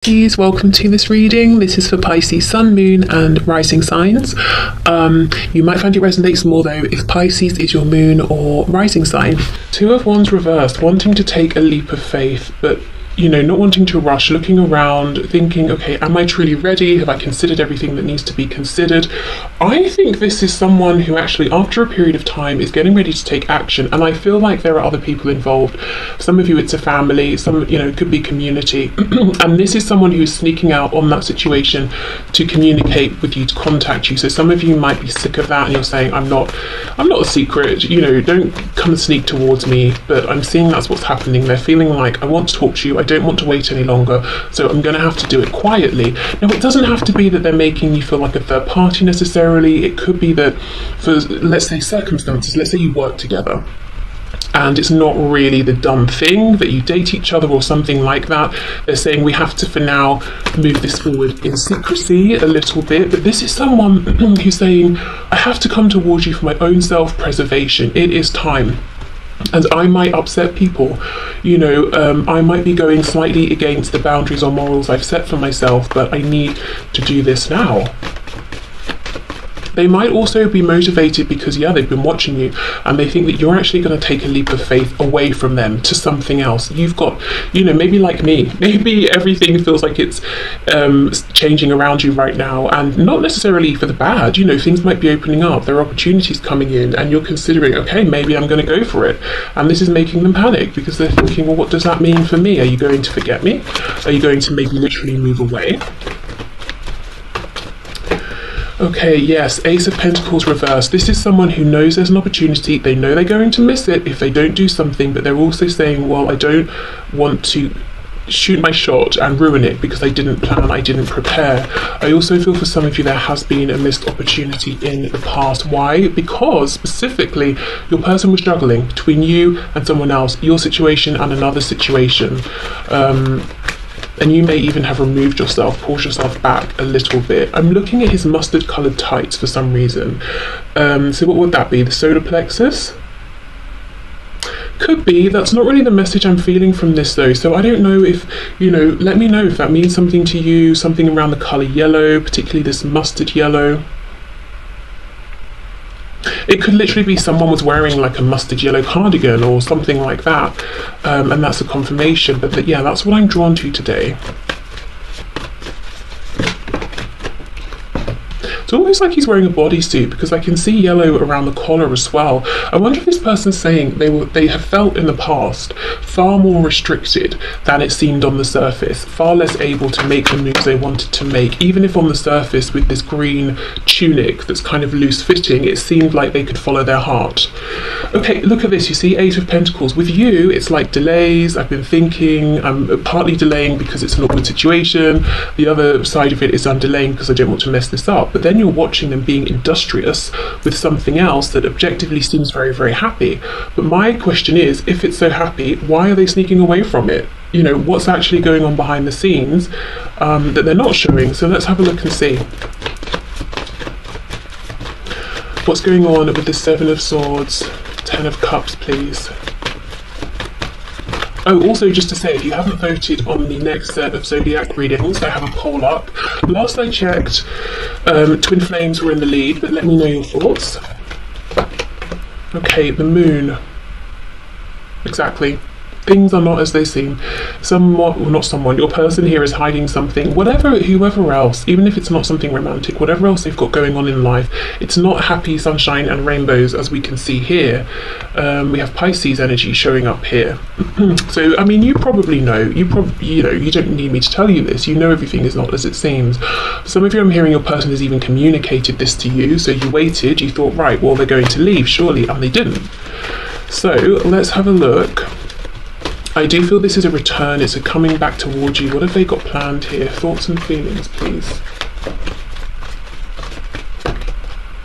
Please welcome to this reading. This is for Pisces Sun, Moon and Rising signs. You might find it resonates more though if Pisces is your moon or rising sign. Two of Wands reversed, wanting to take a leap of faith, but not wanting to rush, looking around, thinking, okay, am I truly ready? Have I considered everything that needs to be considered? I think this is someone who actually, after a period of time, is getting ready to take action. And I feel like there are other people involved. Some of you, it's a family, some, it could be community. And this is someone who's sneaking out on that situation to communicate with you, to contact you. So some of you might be sick of that and you're saying, I'm not a secret, don't come and sneak towards me. But I'm seeing that's what's happening. They're feeling like, I want to talk to you, I don't want to wait any longer, so I'm going to have to do it quietly. Now, it doesn't have to be that they're making you feel like a third party necessarily. It could be that for, let's say, circumstances, let's say you work together and it's not really the done thing that you date each other or something like that. They're saying we have to, for now, move this forward in secrecy a little bit. But this is someone who's saying, I have to come towards you for my own self-preservation. It is time. And I might upset people, I might be going slightly against the boundaries or morals I've set for myself, but I need to do this now. They might also be motivated because, they've been watching you and they think that you're actually going to take a leap of faith away from them to something else. You've got, maybe like me, maybe everything feels like it's changing around you right now, and not necessarily for the bad. Things might be opening up, there are opportunities coming in, and you're considering, okay, maybe I'm going to go for it. And this is making them panic because they're thinking, well, what does that mean for me? Are you going to forget me? Are you going to maybe literally move away? Okay, yes, Ace of Pentacles reversed. This is someone who knows there's an opportunity. They know they're going to miss it if they don't do something, but they're also saying, well, I don't want to shoot my shot and ruin it because I didn't plan, I didn't prepare. I also feel for some of you there has been a missed opportunity in the past. Why? Because specifically your person was juggling between you and someone else, your situation and another situation. And you may even have removed yourself, pulled yourself back a little bit. I'm looking at his mustard coloured tights for some reason. So what would that be? The solar plexus? Could be. That's not really the message I'm feeling from this though. So I don't know if, let me know if that means something to you, something around the colour yellow, particularly this mustard yellow. It could literally be someone was wearing like a mustard yellow cardigan or something like that, and that's a confirmation. But that's what I'm drawn to today. It's almost like he's wearing a bodysuit because I can see yellow around the collar as well. I wonder if this person's saying they have felt in the past far more restricted than it seemed on the surface, far less able to make the moves they wanted to make. Even if on the surface with this green tunic that's kind of loose fitting, it seemed like they could follow their heart. Okay, look at this, you see Eight of Pentacles. With you, it's like delays. I've been thinking, I'm partly delaying because it's an awkward situation. The other side of it is I'm delaying because I don't want to mess this up. But then you're watching them being industrious with something else that objectively seems very, very happy. But my question is, if it's so happy, why are they sneaking away from it? What's actually going on behind the scenes that they're not showing? So let's have a look and see. What's going on with the Seven of Swords, Ten of Cups, please? Oh, also just to say, if you haven't voted on the next set of zodiac readings, I have a poll up. Last I checked, Twin Flames were in the lead, but let me know your thoughts. Okay, the moon. Exactly. Things are not as they seem. Your person here is hiding something. Whoever else, even if it's not something romantic, whatever else they've got going on in life, it's not happy sunshine and rainbows as we can see here. We have Pisces energy showing up here. So, you probably know, you don't need me to tell you this. You know everything is not as it seems. Some of you, I'm hearing your person has even communicated this to you. So you waited, you thought, right, well, they're going to leave, surely, and they didn't. So let's have a look. I do feel this is a return, it's a coming back towards you. What have they got planned here? Thoughts and feelings, please.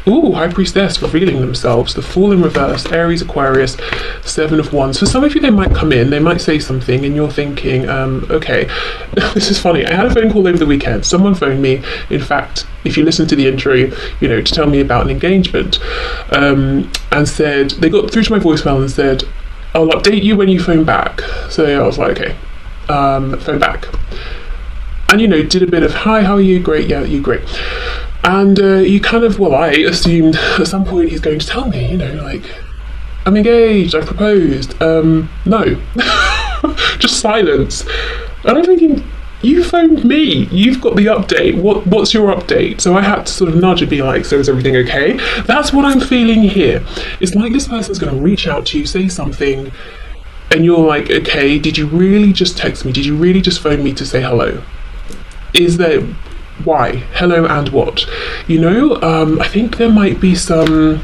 Ooh, High Priestess revealing themselves. The Fool in reverse, Aries, Aquarius, Seven of Wands. For some of you, they might come in, they might say something, and you're thinking, okay, this is funny. I had a phone call over the weekend. Someone phoned me, in fact, if you listen to the intro, to tell me about an engagement, and said, they got through to my voicemail and said, I'll update you when you phone back. So I was like, okay, phone back. and you know, did a bit of hi, how are you? Great, yeah, you great. And you kind of, well, I assumed at some point he's going to tell me, you know, like, I'm engaged, I've proposed. No. Just silence. And I'm thinking, you phoned me, you've got the update, what's your update? So I had to sort of nudge and be like, so is everything okay? That's what I'm feeling here. It's like this person's going to reach out to you, say something, and you're like, okay, did you really just text me? Did you really just phone me to say hello? Is there, why? Hello and what? You know, I think there might be some,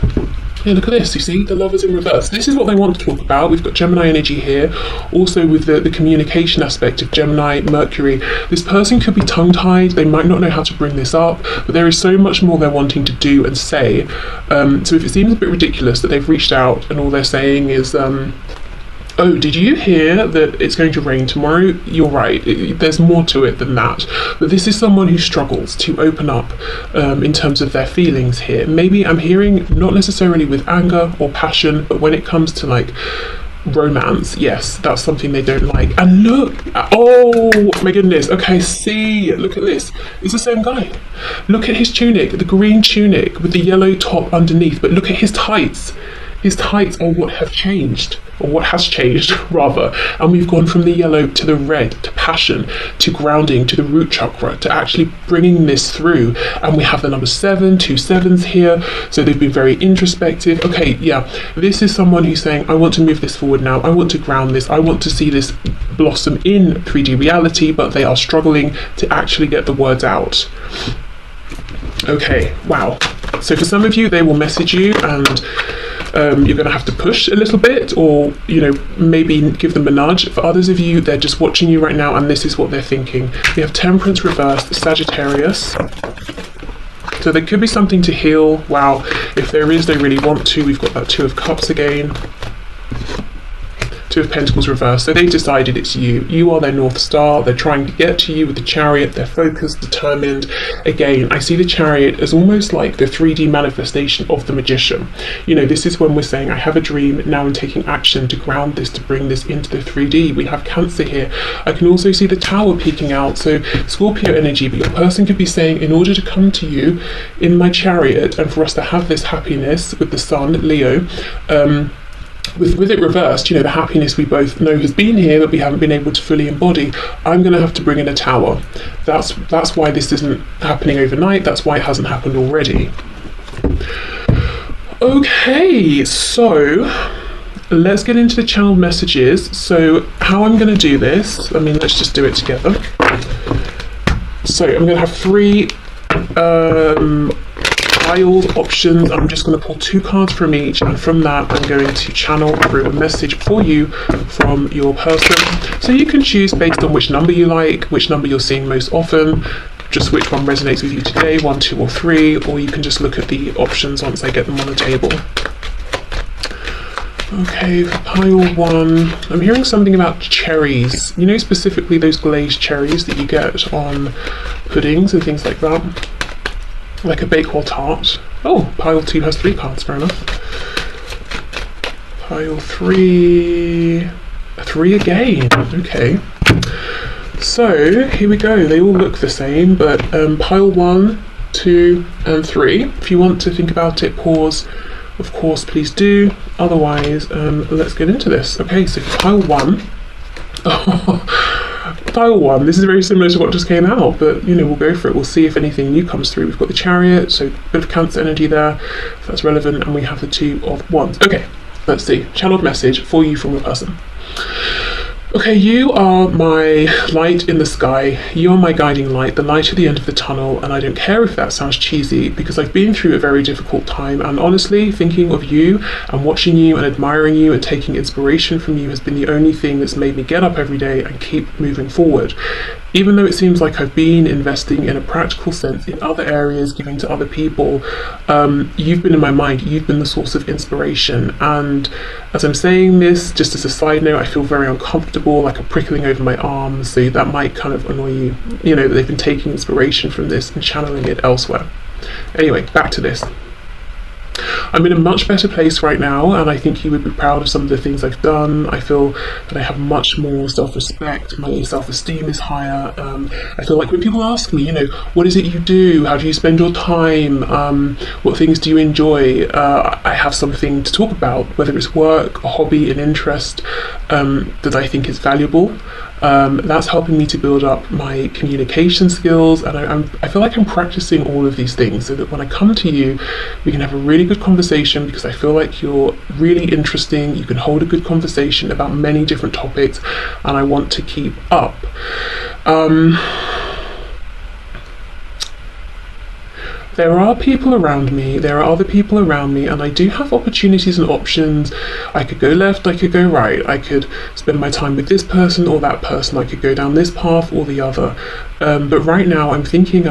yeah, look at this, you see, the Lovers in reverse. This is what they want to talk about. We've got Gemini energy here, also with the communication aspect of Gemini, Mercury. This person could be tongue-tied, they might not know how to bring this up, but there is so much more they're wanting to do and say. So if it seems a bit ridiculous that they've reached out and all they're saying is, oh, did you hear that it's going to rain tomorrow? You're right, there's more to it than that. But this is someone who struggles to open up in terms of their feelings here. Maybe I'm hearing not necessarily with anger or passion, but when it comes to like romance, yes, that's something they don't like. And look, oh my goodness, okay, see, look at this. It's the same guy. Look at his tunic, the green tunic with the yellow top underneath, but look at his tights. His tights are what have changed, or what has changed rather, and we've gone from the yellow to the red, to passion, to grounding, to the root chakra, to actually bringing this through. And we have the number 7, 2 sevens here, so they've been very introspective. Okay, yeah, this is someone who's saying, I want to move this forward now, I want to ground this, I want to see this blossom in 3D reality, but they are struggling to actually get the words out. Okay, wow. So for some of you, they will message you and you're going to have to push a little bit, or you know, maybe give them a nudge. For others of you, they're just watching you right now and this is what they're thinking. We have Temperance reversed, Sagittarius. So there could be something to heal. Wow, if there is, they really want to. We've got that 2 of Cups again. 2 of Pentacles reversed. So they've decided it's you. You are their North Star. They're trying to get to you with the Chariot. They're focused, determined. Again, I see the Chariot as almost like the 3D manifestation of the Magician. You know, this is when we're saying, I have a dream, now I'm taking action to ground this, to bring this into the 3D. We have Cancer here. I can also see the Tower peeking out. So Scorpio energy, but your person could be saying, in order to come to you in my Chariot and for us to have this happiness with the Sun, Leo, with it reversed, you know, the happiness we both know has been here but we haven't been able to fully embody, I'm going to have to bring in a Tower. That's why this isn't happening overnight, that's why it hasn't happened already. Okay, so let's get into the channeled messages. So how I'm going to do this, I mean, let's just do it together. So I'm going to have 3 tiled options. I'm just going to pull 2 cards from each, and from that I'm going to channel through a message for you from your person. So you can choose based on which number you like, which number you're seeing most often, just which one resonates with you today, 1, 2 or 3, or you can just look at the options once I get them on the table. Okay, for pile 1, I'm hearing something about cherries. You know, specifically those glazed cherries that you get on puddings and things like that. Like a Bakewell tart. Oh, pile 2 has 3 cards, fair enough. Pile 3... 3 again, okay. So, here we go. They all look the same, but pile 1, 2 and 3. If you want to think about it, pause. Of course, please do. Otherwise, let's get into this. Okay, so pile 1. Pile 1, this is very similar to what just came out, but you know, we'll go for it. We'll see if anything new comes through. We've got the Chariot, so a bit of Cancer energy there, if that's relevant, and we have the 2 of Wands. Okay, let's see. Channeled message for you from your person. Okay, you are my light in the sky, you are my guiding light, the light at the end of the tunnel, and I don't care if that sounds cheesy, because I've been through a very difficult time, and honestly, thinking of you and watching you and admiring you and taking inspiration from you has been the only thing that's made me get up every day and keep moving forward. Even though it seems like I've been investing in a practical sense in other areas, giving to other people, you've been in my mind, you've been the source of inspiration. And as I'm saying this, just as a side note, I feel very uncomfortable, like a prickling over my arms, so that might kind of annoy you, you know, that they've been taking inspiration from this and channeling it elsewhere. Anyway, back to this. I'm in a much better place right now, and I think you would be proud of some of the things I've done. I feel that I have much more self-respect. My self-esteem is higher. I feel like when people ask me, what is it you do? How do you spend your time? What things do you enjoy? I have something to talk about, whether it's work, a hobby, an interest that I think is valuable. That's helping me to build up my communication skills, and I feel like I'm practicing all of these things so that when I come to you, we can have a really good conversation, because I feel like you're really interesting. You can hold a good conversation about many different topics, and I want to keep up. There are people around me, there are other people around me, and I do have opportunities and options. I could go left, I could go right, I could spend my time with this person or that person, I could go down this path or the other. But right now I'm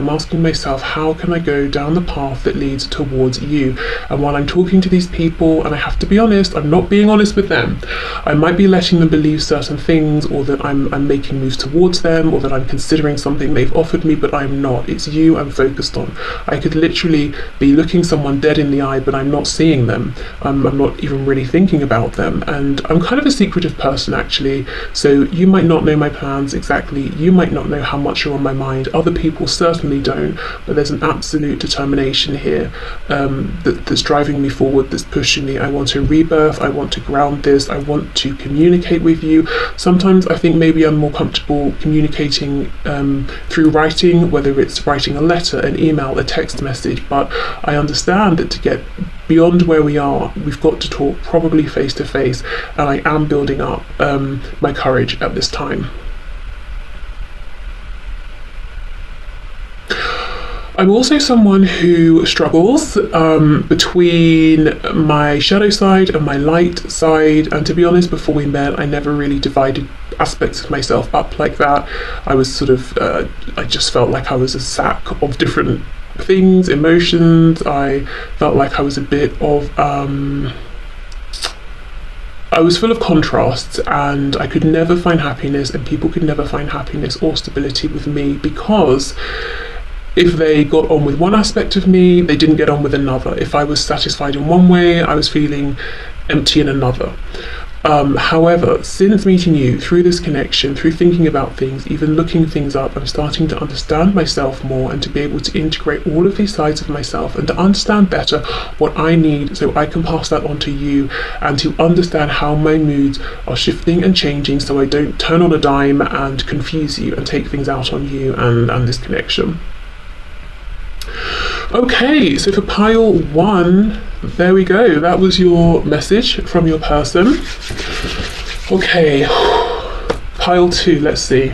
asking myself, how can I go down the path that leads towards you? And while I'm talking to these people, and I have to be honest, I'm not being honest with them. I might be letting them believe certain things, or that I'm making moves towards them, or that I'm considering something they've offered me, but I'm not. It's you I'm focused on. I could literally be looking someone dead in the eye, but I'm not seeing them. I'm not even really thinking about them. And I'm kind of a secretive person, actually. So you might not know my plans exactly. You might not know how much you're on my mind. Other people certainly don't, but there's an absolute determination here that's driving me forward, that's pushing me. I want a rebirth. I want to ground this. I want to communicate with you. Sometimes I think maybe I'm more comfortable communicating through writing, whether it's writing a letter, an email, a text message, but I understand that to get beyond where we are, we've got to talk probably face to face, and I am building up my courage at this time. I'm also someone who struggles between my shadow side and my light side, and to be honest, before we met, I never really divided aspects of myself up like that. I was sort of, I just felt like I was a sack of different things, emotions. I felt like I was a bit of, I was full of contrasts, and I could never find happiness, and people could never find happiness or stability with me, because if they got on with one aspect of me, they didn't get on with another. If I was satisfied in one way, I was feeling empty in another. However, since meeting you, through this connection, through thinking about things, even looking things up, I'm starting to understand myself more, and to be able to integrate all of these sides of myself, and to understand better what I need, so I can pass that on to you, and to understand how my moods are shifting and changing, so I don't turn on a dime and confuse you and take things out on you and this connection. Okay, so for pile 1, there we go. That was your message from your person. Okay, pile 2, let's see.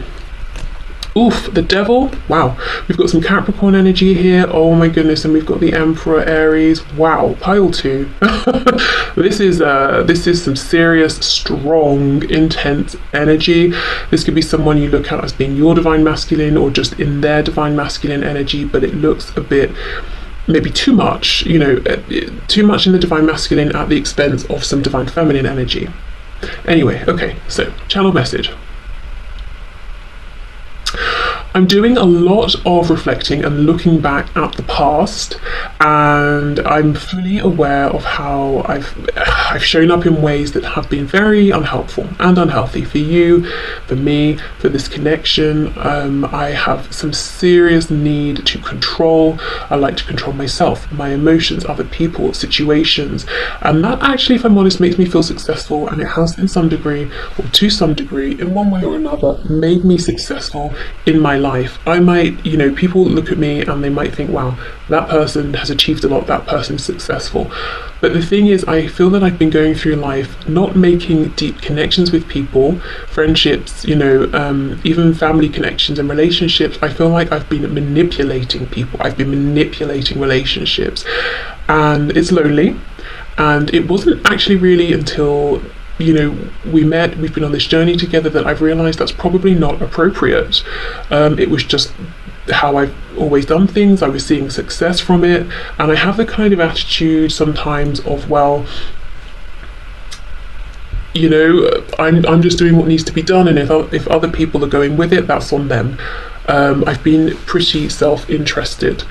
Oof, the devil. Wow, we've got some Capricorn energy here. Oh my goodness, and we've got the Emperor, Aries. Wow, pile 2. This is some serious, strong, intense energy. This could be someone you look at as being your divine masculine, or just in their divine masculine energy, but it looks a bit, maybe too much, too much in the divine masculine at the expense of some divine feminine energy. Anyway, okay, so channel message. I'm doing a lot of reflecting and looking back at the past, and I'm fully aware of how I've shown up in ways that have been very unhelpful and unhealthy for you, for me, for this connection. I have some serious need to control. I like to control myself, my emotions, other people, situations, and that actually, if I'm honest, makes me feel successful, and it has in some degree, or to some degree, in one way or another, made me successful in my life. I might, people look at me and they might think, wow, that person has achieved a lot, that person is successful. But the thing is, I feel that I've been going through life not making deep connections with people, friendships, even family connections and relationships. I feel like I've been manipulating people. I've been manipulating relationships, and it's lonely. And it wasn't actually really until we met, we've been on this journey together, that I've realized that's probably not appropriate. It was just how I've always done things. I was seeing success from it, and I have the kind of attitude sometimes of, well, I'm just doing what needs to be done, and if other people are going with it, that's on them. I've been pretty self-interested.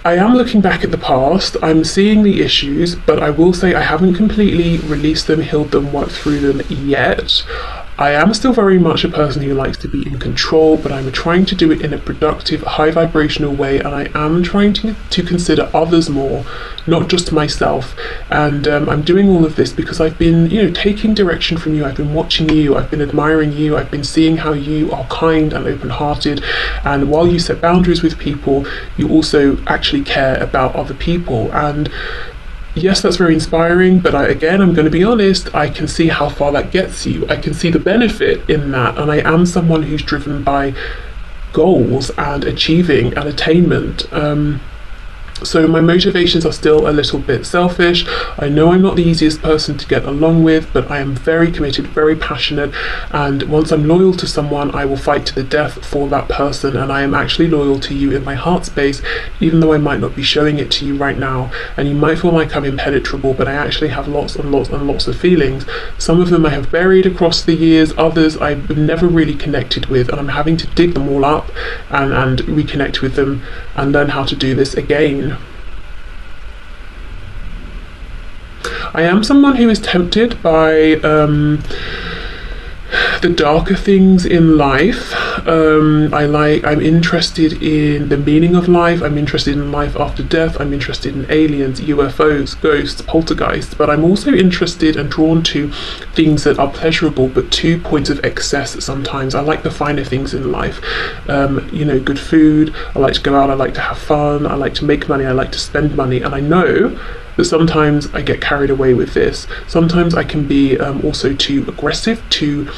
I am looking back at the past, I'm seeing the issues, but I will say I haven't completely released them, healed them, worked through them yet. I am still very much a person who likes to be in control, but I'm trying to do it in a productive, high vibrational way, and I am trying to consider others more, not just myself. And I'm doing all of this because I've been, taking direction from you. I've been watching you, I've been admiring you, I've been seeing how you are kind and open-hearted, and while you set boundaries with people, you also actually care about other people. And yes, that's very inspiring, but I'm going to be honest, I can see how far that gets you. I can see the benefit in that, and I am someone who's driven by goals and achieving and attainment. So my motivations are still a little bit selfish. I know I'm not the easiest person to get along with, but I am very committed, very passionate, and once I'm loyal to someone, I will fight to the death for that person, and I am actually loyal to you in my heart space, even though I might not be showing it to you right now, and you might feel like I'm impenetrable, but I actually have lots and lots and lots of feelings. Some of them I have buried across the years, others I've never really connected with, and I'm having to dig them all up and reconnect with them and learn how to do this again. I am someone who is tempted by the darker things in life. I'm interested in the meaning of life. I'm interested in life after death. I'm interested in aliens, UFOs, ghosts, poltergeists, but I'm also interested and drawn to things that are pleasurable, but to points of excess sometimes. I like the finer things in life. Good food. I like to go out. I like to have fun. I like to make money. I like to spend money. And I know that sometimes I get carried away with this. Sometimes I can be also too aggressive, too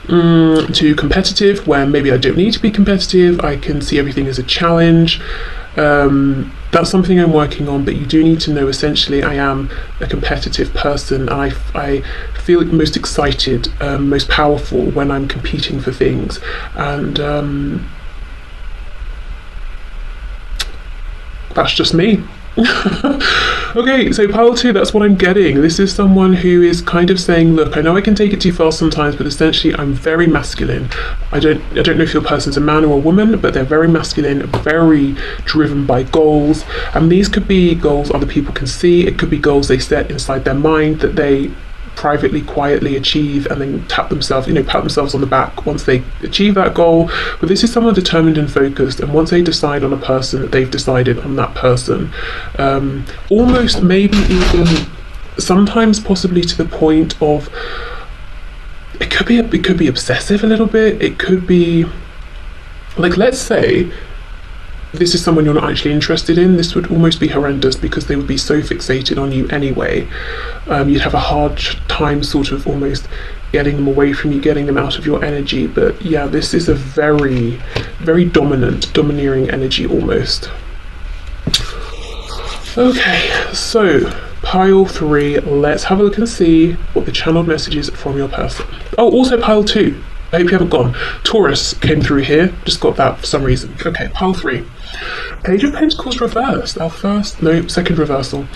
competitive, where maybe I don't need to be competitive. I can see everything as a challenge. That's something I'm working on, but you do need to know essentially I am a competitive person, and I feel most excited, most powerful when I'm competing for things. And that's just me. Okay, so pile 2, that's what I'm getting. This is someone who is kind of saying, look, I know I can take it too far sometimes, but essentially I'm very masculine. I don't know if your person's a man or a woman, but they're very masculine, very driven by goals. And these could be goals other people can see. It could be goals they set inside their mind that they privately, quietly achieve, and then pat themselves on the back once they achieve that goal. But this is someone determined and focused, and once they decide on a person, they've decided on that person. Almost, maybe even sometimes possibly to the point of it could be obsessive a little bit. It could be like, let's say this is someone you're not actually interested in. This would almost be horrendous because they would be so fixated on you anyway. You'd have a hard time sort of almost getting them away from you, getting them out of your energy. But yeah, this is a very, very domineering energy almost. Okay, so pile 3, let's have a look and see what the channeled message is from your person. Oh, also pile 2. I hope you haven't gone. Taurus came through here, just got that for some reason. Okay, pile 3. Page of Pentacles reversed, second reversal.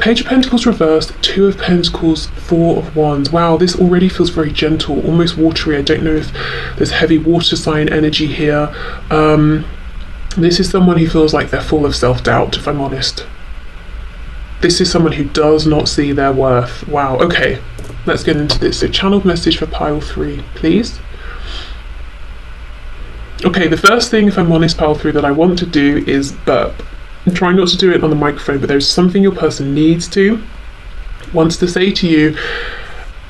Page of Pentacles reversed, 2 of Pentacles, 4 of Wands. Wow, this already feels very gentle, almost watery. I don't know if there's heavy water sign energy here. This is someone who feels like they're full of self-doubt, if I'm honest. This is someone who does not see their worth. Wow, okay, let's get into this. So channeled message for pile 3, please. Okay, the first thing, if I'm honest, pile 3, that I want to do is burp. I'm trying not to do it on the microphone, but there's something your person wants to say to you,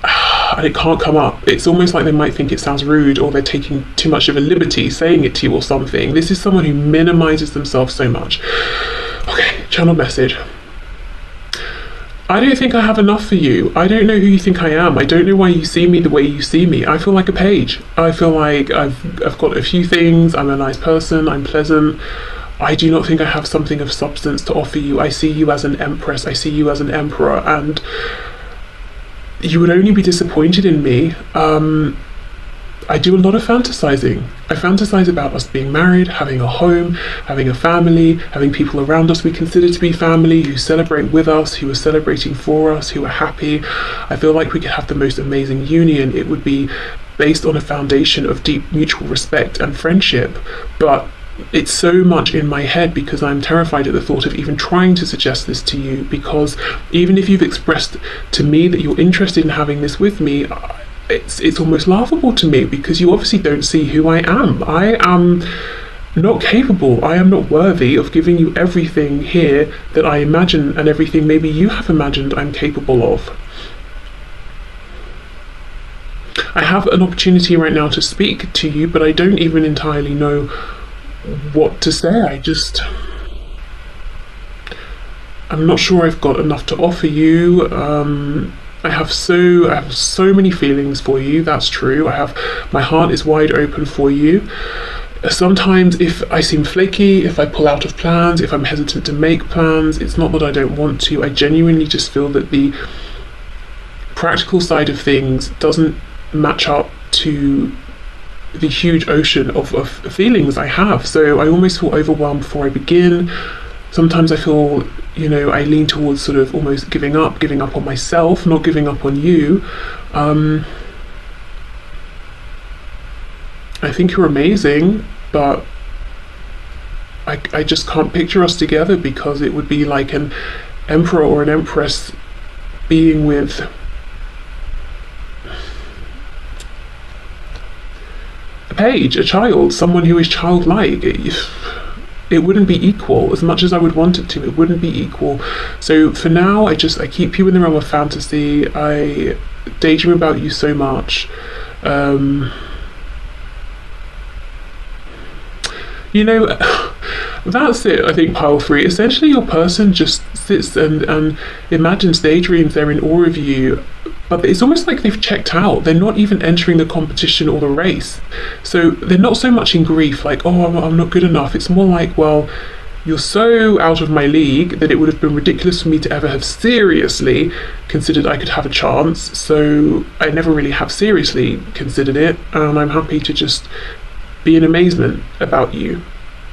and it can't come up. It's almost like they might think it sounds rude, or they're taking too much of a liberty saying it to you or something. This is someone who minimizes themselves so much. Okay, channel message. I don't think I have enough for you. I don't know who you think I am. I don't know why you see me the way you see me. I feel like a page. I feel like I've got a few things. I'm a nice person. I'm pleasant. I do not think I have something of substance to offer you. I see you as an empress. I see you as an emperor, and you would only be disappointed in me. I do a lot of fantasizing. I fantasize about us being married, having a home, having a family, having people around us we consider to be family, who celebrate with us, who are celebrating for us, who are happy. I feel like we could have the most amazing union. It would be based on a foundation of deep mutual respect and friendship. But it's so much in my head because I'm terrified at the thought of even trying to suggest this to you, because even if you've expressed to me that you're interested in having this with me, it's almost laughable to me, because you obviously don't see who I am. I am not capable, I am not worthy of giving you everything here that I imagine and everything maybe you have imagined I'm capable of. I have an opportunity right now to speak to you, but I don't even entirely know what to say. I'm not sure I've got enough to offer you. I have so many feelings for you, that's true. My heart is wide open for you. Sometimes if I seem flaky, if I pull out of plans, if I'm hesitant to make plans, it's not that I don't want to. I genuinely just feel that the practical side of things doesn't match up to the huge ocean of feelings I have. So I almost feel overwhelmed before I begin. Sometimes I feel, I lean towards sort of almost giving up on myself, not giving up on you. I think you're amazing, but I just can't picture us together, because it would be like an emperor or an empress being with a page, a child, someone who is childlike. It wouldn't be equal. As much as I would want it to, it wouldn't be equal. So for now, I keep you in the realm of fantasy. I daydream about you so much. That's it, I think, pile 3. Essentially, your person just sits and imagines daydreams, they're in awe of you, but it's almost like they've checked out. They're not even entering the competition or the race. So they're not so much in grief, like, oh, I'm not good enough. It's more like, well, you're so out of my league that it would have been ridiculous for me to ever have seriously considered I could have a chance. So I never really have seriously considered it, and I'm happy to just be in amazement about you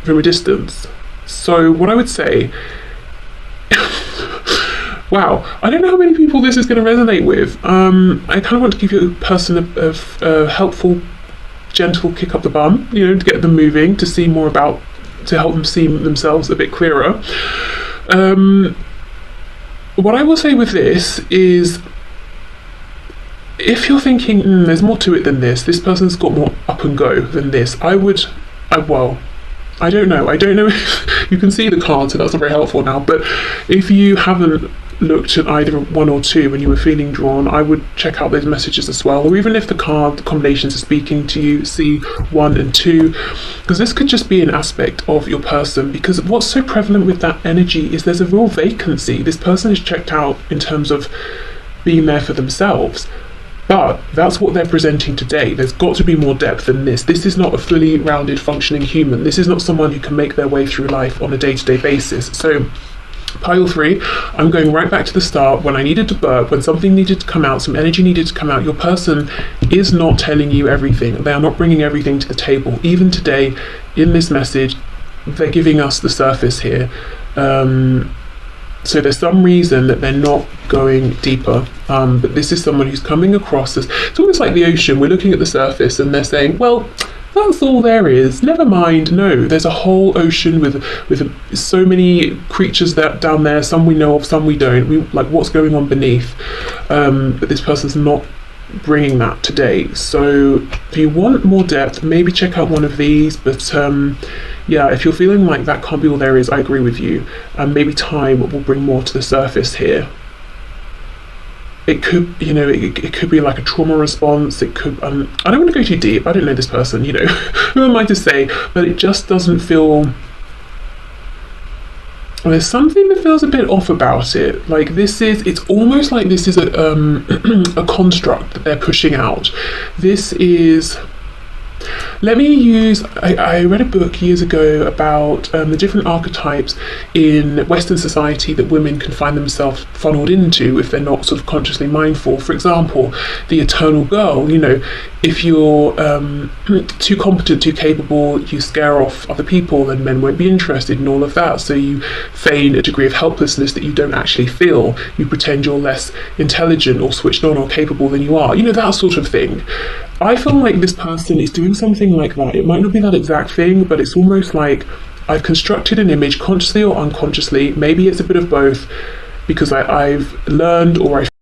from a distance. So what I would say, wow, I don't know how many people this is going to resonate with. I kind of want to give you a person a helpful, gentle kick up the bum, to get them moving, to help them see themselves a bit clearer. What I will say with this is, if you're thinking, there's more to it than this person's got more up and go than this, I don't know if you can see the cards, so that's not very helpful now, but if you haven't looked at either 1 or 2 when you were feeling drawn, I would check out those messages as well. Or even if the card combinations are speaking to you, see 1 and 2, because this could just be an aspect of your person. Because what's so prevalent with that energy is there's a real vacancy. This person is checked out in terms of being there for themselves. But that's what they're presenting today. There's got to be more depth than this. This is not a fully rounded, functioning human. This is not someone who can make their way through life on a day-to-day basis. So, pile 3, I'm going right back to the start, when I needed to burp, when something needed to come out, some energy needed to come out. Your person is not telling you everything. They are not bringing everything to the table. Even today, in this message, they're giving us the surface here. So there's some reason that they're not going deeper, but this is someone who's coming across as, it's almost like the ocean. We're looking at the surface and they're saying, well, that's all there is, never mind. No, there's a whole ocean with so many creatures down there, some we know of, some we don't. Like, what's going on beneath, but this person's not bringing that today. So if you want more depth, maybe check out one of these, but yeah, if you're feeling like that can't be all there is, I agree with you, and maybe time will bring more to the surface here. It could, it could be like a trauma response. It could, I don't want to go too deep, I don't know this person, who am I to say, but it just doesn't feel, there's something that feels a bit off about it. Like, it's almost like this is a construct that they're pushing out. This is, let me use, I read a book years ago about the different archetypes in Western society that women can find themselves funneled into if they're not sort of consciously mindful. For example, the eternal girl, if you're too competent, too capable, you scare off other people, then men won't be interested in all of that. So you feign a degree of helplessness that you don't actually feel. You pretend you're less intelligent or switched on or capable than you are. That sort of thing. I feel like this person is doing something like that. It might not be that exact thing, but it's almost like I've constructed an image consciously or unconsciously. Maybe it's a bit of both, because I've learned, or I